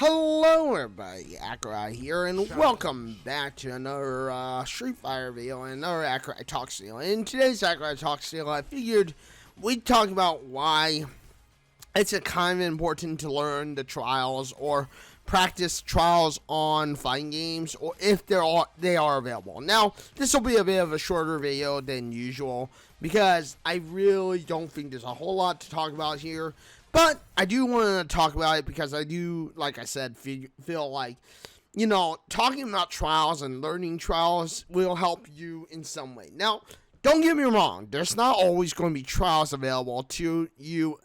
Hello everybody, Accureye here, and welcome back to another Street Fighter video and another Accureye Talks video. In today's Accureye Talks video, I figured we'd talk about why it's a kind of important to learn the trials or practice trials on fighting games, or if they are available. Now, this will be a bit of a shorter video than usual because I really don't think there's a whole lot to talk about here. But I do want to talk about it because I do, like I said, feel like, talking about trials and learning trials will help you in some way. Now, don't get me wrong. There's not always going to be trials available to you,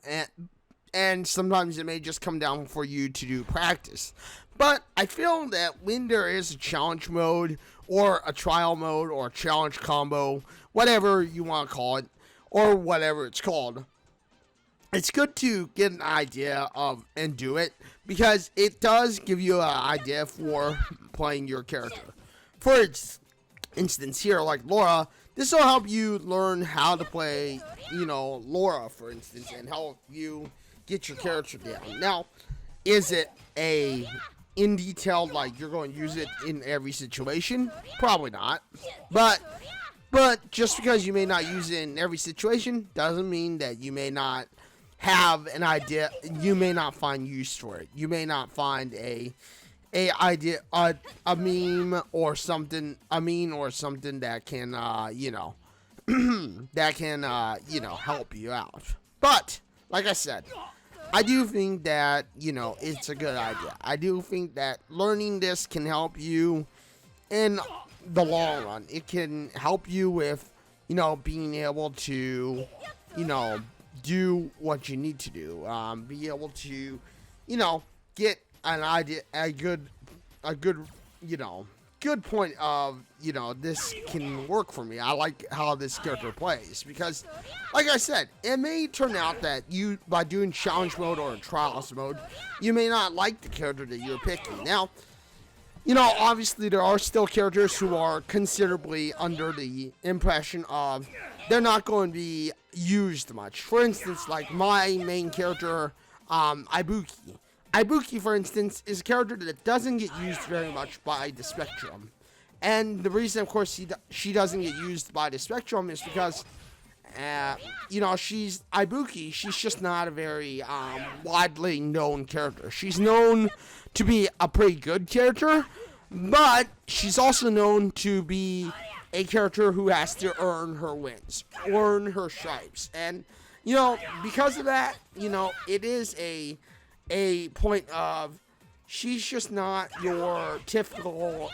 and sometimes it may just come down for you to do practice. But I feel that when there is a challenge mode or a trial mode or a challenge combo, whatever you want to call it, or whatever it's called, it's good to get an idea of and do it because it does give you an idea for playing your character. For instance, here, like Laura, this will help you learn how to play, Laura, for instance, and help you get your character down. Now, is it in detail, like you're going to use it in every situation? Probably not. But just because you may not use it in every situation doesn't mean that you may not have an idea. You may not find use for it. You may not find a idea, a meme or something, that can that can help you out. But like I said, I do think that it's a good idea. I do think that learning this can help you in the long run. It can help you with being able to do what you need to do, be able to, get an idea, a good point of, this can work for me. I like how this character plays because, like I said, it may turn out that you, by doing challenge mode or trials mode, you may not like the character that you're picking. Now, obviously there are still characters who are considerably under the impression of they're not going to be used much. For instance, like my main character, Ibuki. Ibuki, for instance, is a character that doesn't get used very much by the Spectrum. And the reason, of course, she doesn't get used by the Spectrum is because, she's Ibuki. She's just not a very widely known character. She's known to be a pretty good character, but she's also known to be a character who has to earn her wins, earn her stripes. And, because of that, it is a point of she's just not your typical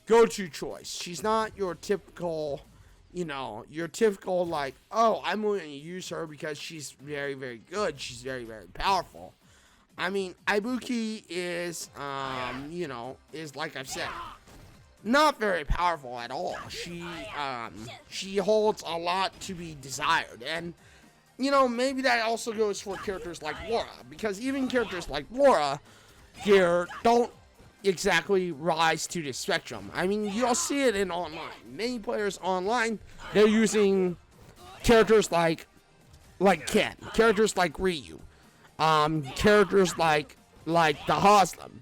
go-to choice. She's not your typical, like, oh, I'm going to use her because she's very, very good. She's very, very powerful. I mean, Ibuki is, is, like I've said, not very powerful at all. She holds a lot to be desired. And, maybe that also goes for characters like Laura, because even characters like Laura here don't exactly rise to the Spectrum. I mean, you'll see it in online. Many players online, they're using characters like Ken, characters like Ryu, characters like the Haslem,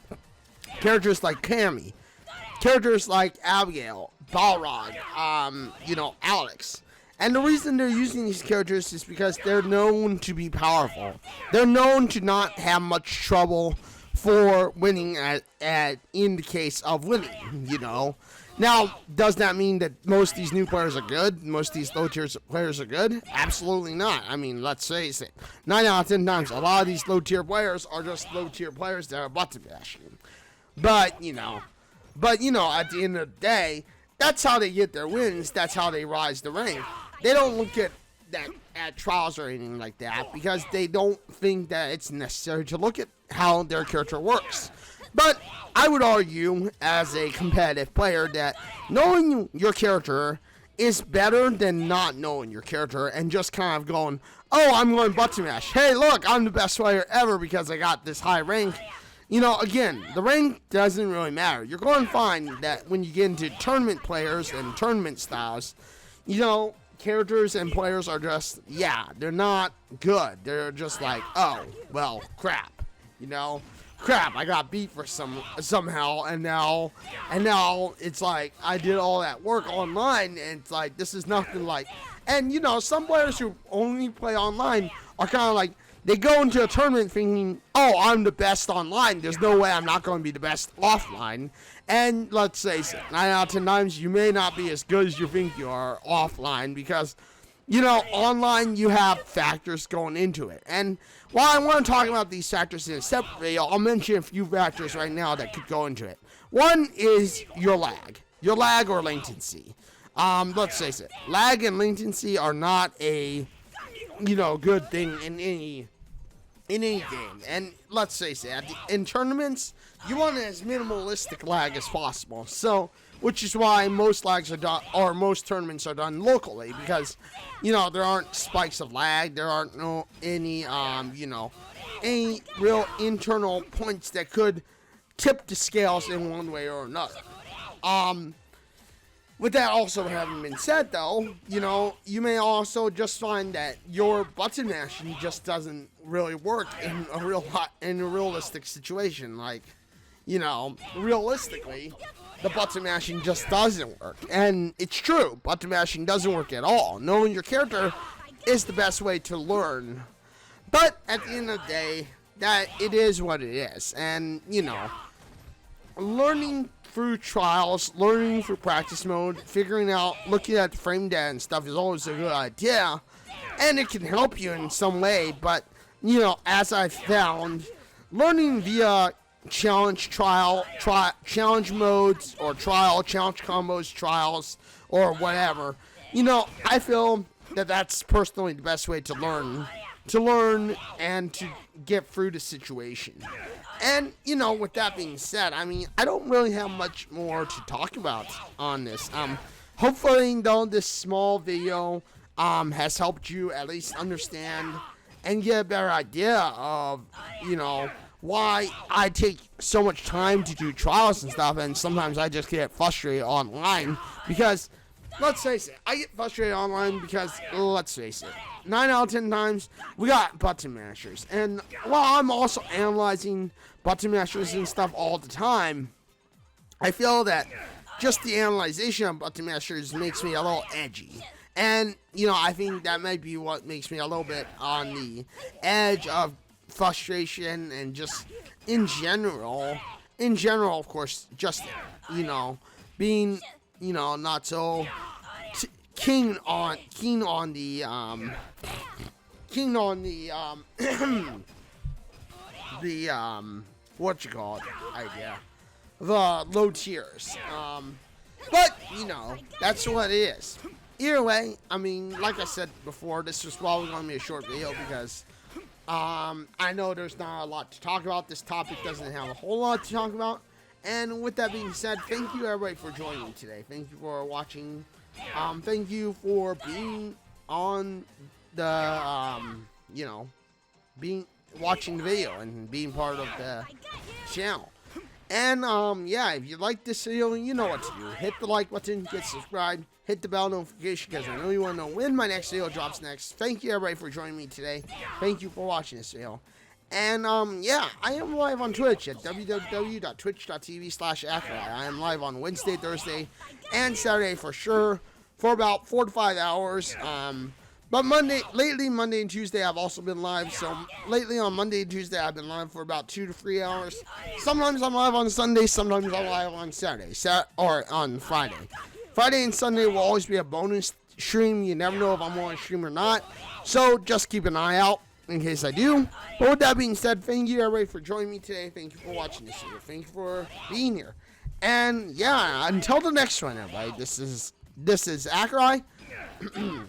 characters like Cammy, characters like Abigail, Balrog, Alex. And the reason they're using these characters is because they're known to be powerful. They're known to not have much trouble for winning in the case of winning, Now, does that mean that most of these new players are good? Most of these low-tier players are good? Absolutely not. I mean, let's face it. 9 out of 10 times, a lot of these low-tier players are just low-tier players that are button bashing. But, at the end of the day, that's how they get their wins. That's how they rise the rank. They don't look at trials or anything like that because they don't think that it's necessary to look at how their character works. But I would argue, as a competitive player, that knowing your character is better than not knowing your character and just kind of going, oh, I'm going button mash. Hey, look, I'm the best player ever because I got this high rank. Again, the rank doesn't really matter. You're going to find that when you get into tournament players and tournament styles, characters and players are just, yeah, they're not good. They're just like, oh, well, crap, you know, crap. I got beat for somehow, and now it's like I did all that work online, and it's like this is nothing like. And you know, some players who only play online are kind of like, they go into a tournament thinking, oh, I'm the best online. There's no way I'm not going to be the best offline. And let's face it, 9 out of 10 times, you may not be as good as you think you are offline because, you know, online you have factors going into it. And while I want to talk about these factors in a separate video, I'll mention a few factors right now that could go into it. One is your lag or latency. Let's face it, lag and latency are not a, you know, good thing in any game. And let's face it, in tournaments, you want as minimalistic lag as possible. So, which is why most lags are done, or most tournaments are done locally, because, you know, there aren't spikes of lag, there aren't any real internal points that could tip the scales in one way or another. With that also having been said, though, you know, you may also just find that your button mashing just doesn't really work in a realistic situation. Like, you know, realistically, the button mashing just doesn't work. And it's true, button mashing doesn't work at all. Knowing your character is the best way to learn. But at the end of the day, that it is what it is. And, you know, learning through trials, learning through practice mode, figuring out, looking at the frame data and stuff is always a good idea, and it can help you in some way. But, you know, as I've found, learning via challenge modes, or challenge combos, trials, or whatever, you know, I feel that that's personally the best way to learn and to get through the situation. And, you know, with that being said, I mean, I don't really have much more to talk about on this. Hopefully, though, this small video has helped you at least understand and get a better idea of, you know, why I take so much time to do trials and stuff, and sometimes I just get frustrated online because, let's face it, I get frustrated online because, let's face it, 9 out of 10 times, we got button mashers. And while I'm also analyzing button mashers and stuff all the time, I feel that just the analyzation of button mashers makes me a little edgy. And, you know, I think that might be what makes me a little bit on the edge of frustration and just in general, of course, just, you know, being, you know, not so keen on the what you call it idea, the low tiers. But you know, that's what it is. Either way, I mean, like I said before, this was probably going to be a short video because I know there's not a lot to talk about. This topic doesn't have a whole lot to talk about. And with that being said, thank you everybody for joining me today. Thank you for watching. Thank you for being on the, you know, watching the video and being part of the channel. And, yeah, if you like this video, you know what to do. Hit the like button, get subscribed, hit the bell notification because I know you want to know when my next video drops next. Thank you everybody for joining me today. Thank you for watching this video. And, yeah, I am live on Twitch at www.twitch.tv/Accureye. I am live on Wednesday, Thursday, and Saturday for sure, for about 4 to 5 hours. But lately, Monday and Tuesday, I've also been live. So, lately on Monday and Tuesday, I've been live for about 2 to 3 hours. Sometimes I'm live on Sunday, sometimes I'm live on Saturday, or on Friday. Friday and Sunday will always be a bonus stream. You never know if I'm on a stream or not. So, just keep an eye out in case I do. But with that being said, thank you everybody for joining me today. Thank you for watching this video. Thank you for being here. And yeah, until the next one, everybody. This is Accureye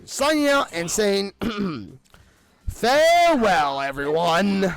signing out and saying farewell, everyone.